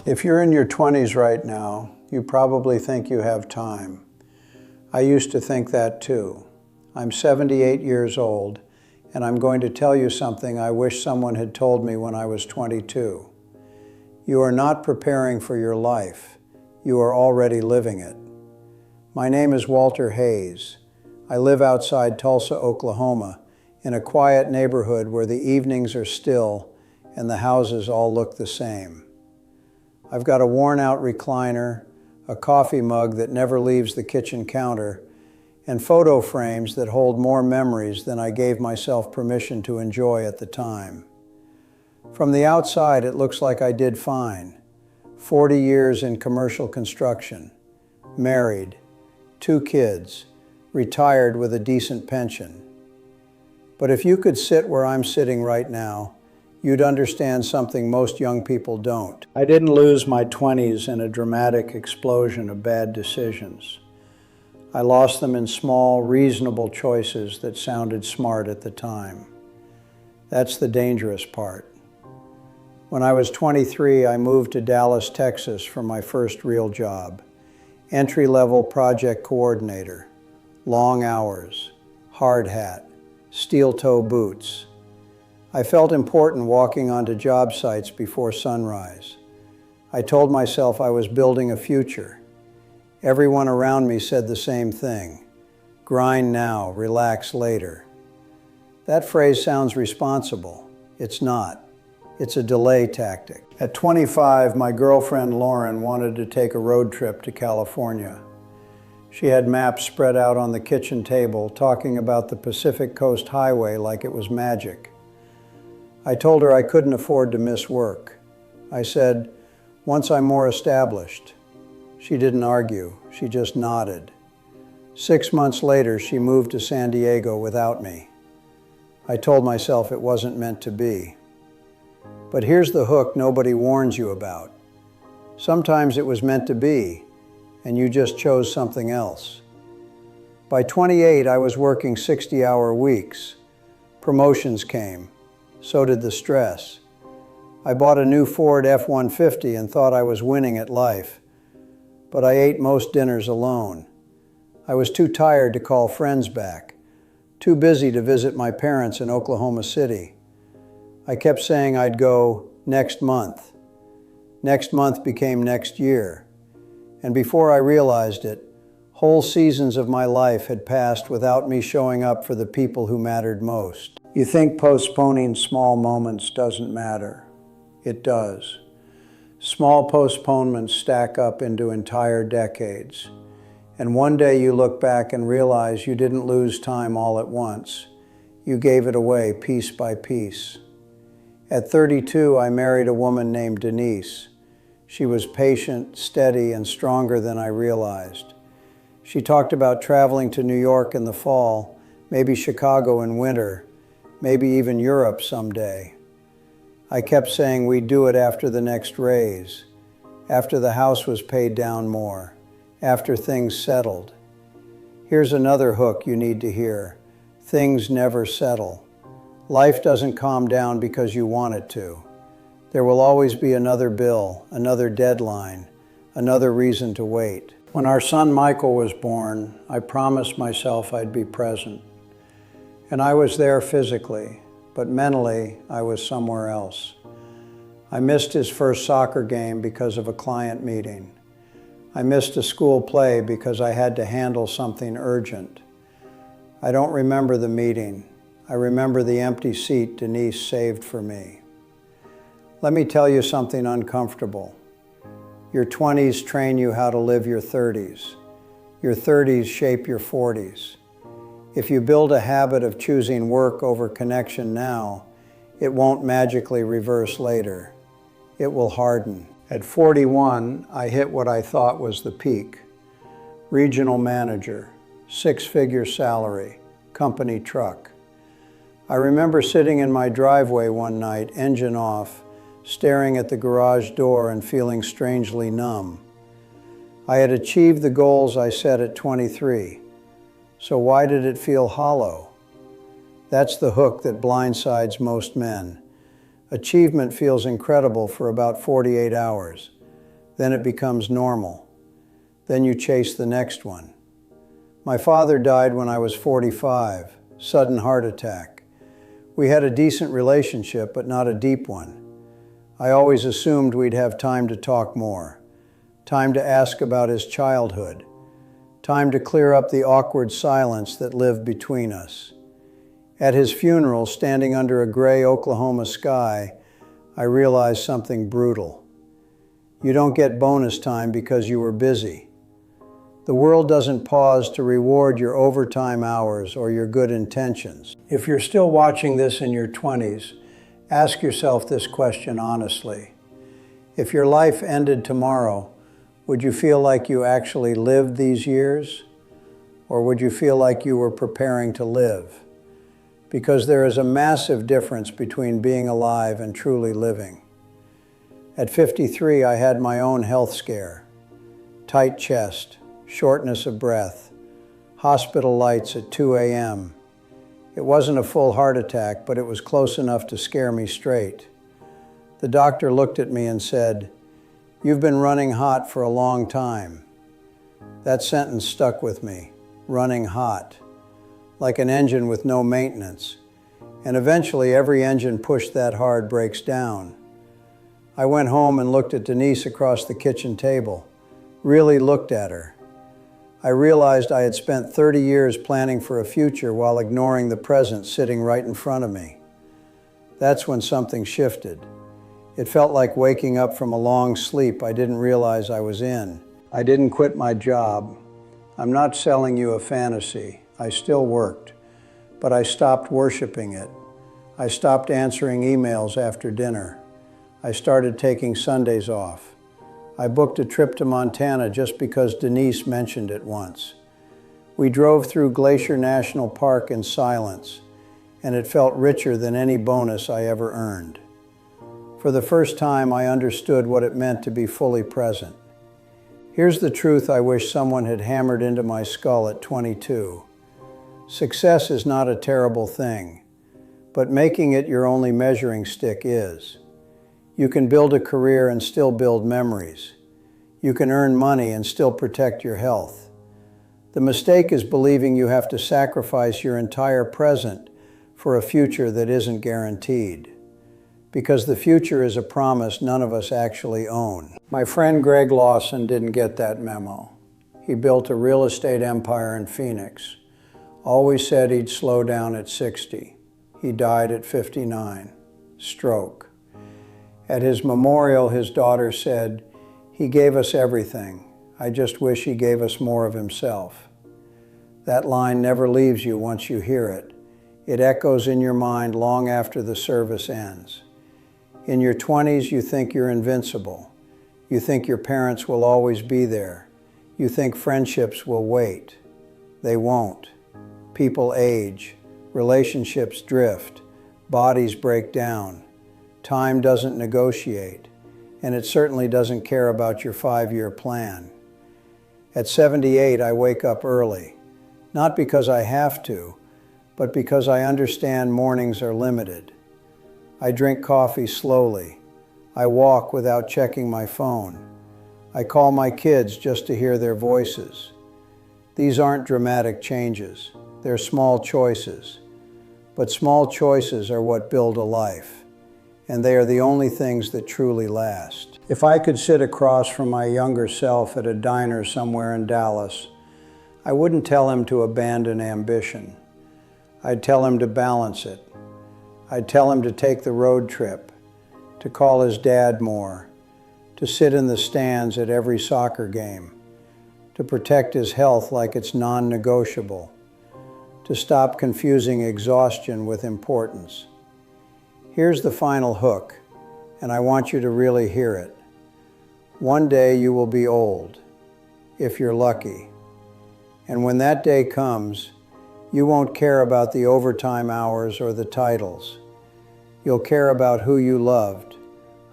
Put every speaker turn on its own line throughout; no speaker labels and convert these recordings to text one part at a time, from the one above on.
If you're in your 20s right now, you probably think you have time. I used to think that too. I'm 78 years old, and I'm going to tell you something I wish someone had told me when I was 22. You are not preparing for your life. You are already living it. My name is Walter Hayes. I live outside Tulsa, Oklahoma, in a quiet neighborhood where the evenings are still and the houses all look the same. I've got a worn-out recliner, a coffee mug that never leaves the kitchen counter, and photo frames that hold more memories than I gave myself permission to enjoy at the time. From the outside, it looks like I did fine. 40 years in commercial construction, married, 2 kids, retired with a decent pension. But if you could sit where I'm sitting right now, you'd understand something most young people don't. I didn't lose my 20s in a dramatic explosion of bad decisions. I lost them in small, reasonable choices that sounded smart at the time. That's the dangerous part. When I was 23, I moved to Dallas, Texas for my first real job. Entry-level project coordinator, long hours, hard hat, steel-toe boots. I felt important walking onto job sites before sunrise. I told myself I was building a future. Everyone around me said the same thing. Grind now, relax later. That phrase sounds responsible. It's not. It's a delay tactic. At 25, my girlfriend Lauren wanted to take a road trip to California. She had maps spread out on the kitchen table talking about the Pacific Coast Highway like it was magic. I told her I couldn't afford to miss work. I said, "Once I'm more established." She didn't argue, she just nodded. 6 months later, she moved to San Diego without me. I told myself it wasn't meant to be. But here's the hook nobody warns you about. Sometimes it was meant to be, and you just chose something else. By 28, I was working 60-hour weeks. Promotions came. So did the stress. I bought a new Ford F-150 and thought I was winning at life. But I ate most dinners alone. I was too tired to call friends back, too busy to visit my parents in Oklahoma City. I kept saying I'd go next month. Next month became next year. And before I realized it, whole seasons of my life had passed without me showing up for the people who mattered most. You think postponing small moments doesn't matter. It does. Small postponements stack up into entire decades. And one day you look back and realize you didn't lose time all at once. You gave it away piece by piece. At 32, I married a woman named Denise. She was patient, steady, and stronger than I realized. She talked about traveling to New York in the fall, maybe Chicago in winter, maybe even Europe someday. I kept saying we'd do it after the next raise, after the house was paid down more, after things settled. Here's another hook you need to hear. Things never settle. Life doesn't calm down because you want it to. There will always be another bill, another deadline, another reason to wait. When our son Michael was born, I promised myself I'd be present. And I was there physically, but mentally I was somewhere else. I missed his first soccer game because of a client meeting. I missed a school play because I had to handle something urgent. I don't remember the meeting. I remember the empty seat Denise saved for me. Let me tell you something uncomfortable. Your 20s train you how to live your 30s. Your 30s shape your 40s. If you build a habit of choosing work over connection now, it won't magically reverse later. It will harden. At 41, I hit what I thought was the peak. Regional manager, 6-figure salary, company truck. I remember sitting in my driveway one night, engine off, staring at the garage door and feeling strangely numb. I had achieved the goals I set at 23. So why did it feel hollow? That's the hook that blindsides most men. Achievement feels incredible for about 48 hours, Then it becomes normal. Then you chase the next one. My father died when I was 45, sudden heart attack. We had a decent relationship, but not a deep one. I always assumed we'd have time to talk more, time to ask about his childhood, time to clear up the awkward silence that lived between us. At his funeral, standing under a gray Oklahoma sky, I realized something brutal. You don't get bonus time because you were busy. The world doesn't pause to reward your overtime hours or your good intentions. If you're still watching this in your 20s, ask yourself this question honestly. If your life ended tomorrow, would you feel like you actually lived these years? Or would you feel like you were preparing to live? Because there is a massive difference between being alive and truly living. At 53, I had my own health scare. Tight chest, shortness of breath, hospital lights at 2 a.m. It wasn't a full heart attack, but it was close enough to scare me straight. The doctor looked at me and said, "You've been running hot for a long time." That sentence stuck with me, running hot, like an engine with no maintenance. And eventually every engine pushed that hard breaks down. I went home and looked at Denise across the kitchen table, really looked at her. I realized I had spent 30 years planning for a future while ignoring the present sitting right in front of me. That's when something shifted. It felt like waking up from a long sleep I didn't realize I was in. I didn't quit my job. I'm not selling you a fantasy. I still worked, but I stopped worshiping it. I stopped answering emails after dinner. I started taking Sundays off. I booked a trip to Montana just because Denise mentioned it once. We drove through Glacier National Park in silence, and it felt richer than any bonus I ever earned. For the first time, I understood what it meant to be fully present. Here's the truth I wish someone had hammered into my skull at 22. Success is not a terrible thing, but making it your only measuring stick is. You can build a career and still build memories. You can earn money and still protect your health. The mistake is believing you have to sacrifice your entire present for a future that isn't guaranteed. Because the future is a promise none of us actually own. My friend Greg Lawson didn't get that memo. He built a real estate empire in Phoenix. Always said he'd slow down at 60. He died at 59. Stroke. At his memorial, his daughter said, "He gave us everything. I just wish he gave us more of himself." That line never leaves you once you hear it. It echoes in your mind long after the service ends. In your 20s, you think you're invincible. You think your parents will always be there. You think friendships will wait. They won't. People age. Relationships drift. Bodies break down. Time doesn't negotiate. And it certainly doesn't care about your 5-year plan. At 78, I wake up early. Not because I have to, but because I understand mornings are limited. I drink coffee slowly. I walk without checking my phone. I call my kids just to hear their voices. These aren't dramatic changes. They're small choices. But small choices are what build a life. And they are the only things that truly last. If I could sit across from my younger self at a diner somewhere in Dallas, I wouldn't tell him to abandon ambition. I'd tell him to balance it. I'd tell him to take the road trip, to call his dad more, to sit in the stands at every soccer game, to protect his health like it's non-negotiable, to stop confusing exhaustion with importance. Here's the final hook, and I want you to really hear it. One day you will be old, if you're lucky. And when that day comes, you won't care about the overtime hours or the titles. You'll care about who you loved,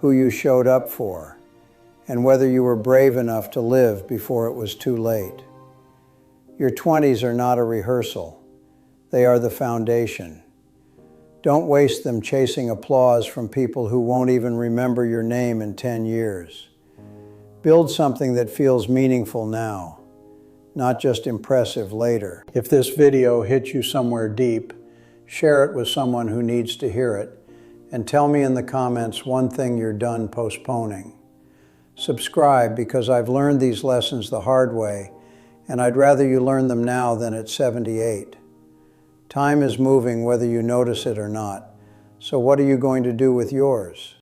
who you showed up for, and whether you were brave enough to live before it was too late. Your 20s are not a rehearsal. They are the foundation. Don't waste them chasing applause from people who won't even remember your name in 10 years. Build something that feels meaningful now, not just impressive later. If this video hits you somewhere deep, share it with someone who needs to hear it, and tell me in the comments one thing you're done postponing. Subscribe, because I've learned these lessons the hard way, and I'd rather you learn them now than at 78. Time is moving whether you notice it or not. So what are you going to do with yours?